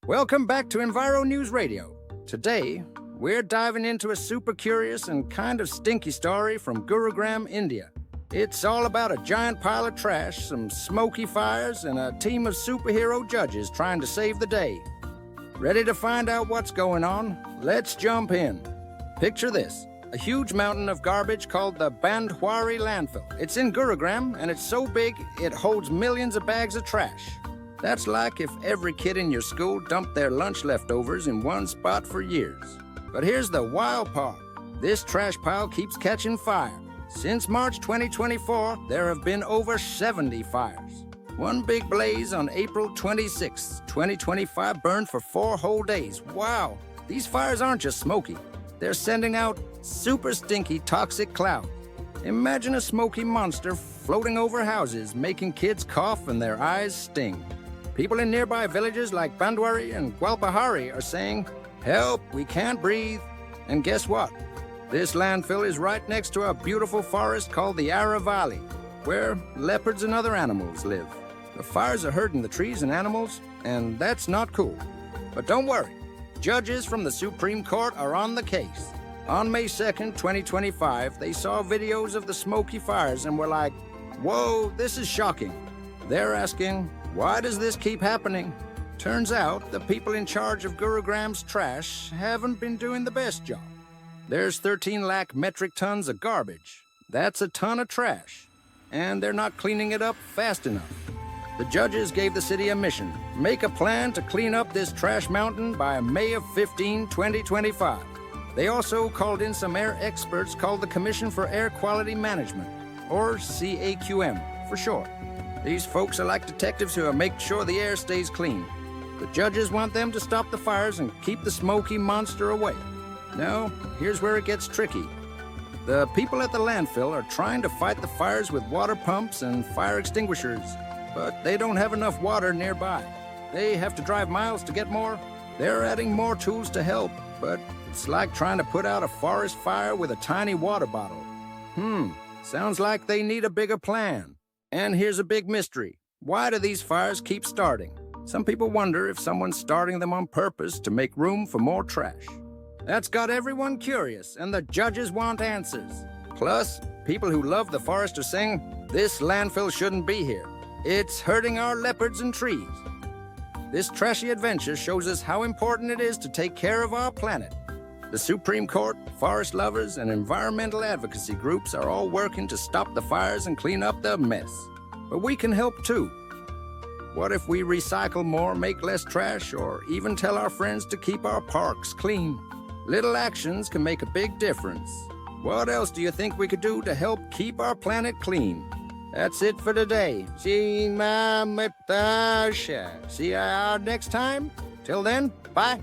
Welcome back to Enviro News Radio. Today, we're diving into a super curious and kind of stinky story from Gurugram, India. It's all about a giant pile of trash, some smoky fires, and a team of superhero judges trying to save the day. Ready to find out what's going on? Let's jump in. Picture this, a huge mountain of garbage called the Bandwari Landfill. It's in Gurugram, and it's so big it holds millions of bags of trash. That's like if every kid in your school dumped their lunch leftovers in one spot for years. But here's the wild part. This trash pile keeps catching fire. Since March 2024, there have been over 70 fires. One big blaze on April 26, 2025 burned for 4 whole days. Wow! These fires aren't just smoky. They're sending out super stinky toxic clouds. Imagine a smoky monster floating over houses, making kids cough and their eyes sting. People in nearby villages like Bandwari and Gwalpahari are saying, "Help, we can't breathe." And guess what? This landfill is right next to a beautiful forest called the Aravalli, where leopards and other animals live. The fires are hurting the trees and animals, and that's not cool. But don't worry, judges from the Supreme Court are on the case. On May 2nd, 2025, they saw videos of the smoky fires and were like, "Whoa, this is shocking." They're asking, why does this keep happening? Turns out the people in charge of Gurugram's trash haven't been doing the best job. There's 13 lakh metric tons of garbage. That's a ton of trash. And they're not cleaning it up fast enough. The judges gave the city a mission: make a plan to clean up this trash mountain by May of 15, 2025. They also called in some air experts called the Commission for Air Quality Management, or CAQM for short. These folks are like detectives who make sure the air stays clean. The judges want them to stop the fires and keep the smoky monster away. Now, here's where it gets tricky. The people at the landfill are trying to fight the fires with water pumps and fire extinguishers, but they don't have enough water nearby. They have to drive miles to get more. They're adding more tools to help, but it's like trying to put out a forest fire with a tiny water bottle. Sounds like they need a bigger plan. And here's a big mystery. Why do these fires keep starting? Some people wonder if someone's starting them on purpose to make room for more trash. That's got everyone curious, and the judges want answers. Plus, people who love the forest are saying, this landfill shouldn't be here. It's hurting our leopards and trees. This trashy adventure shows us how important it is to take care of our planet. The Supreme Court, forest lovers, and environmental advocacy groups are all working to stop the fires and clean up the mess. But we can help too. What if we recycle more, make less trash, or even tell our friends to keep our parks clean? Little actions can make a big difference. What else do you think we could do to help keep our planet clean? That's it for today. See you next time. Till then, bye.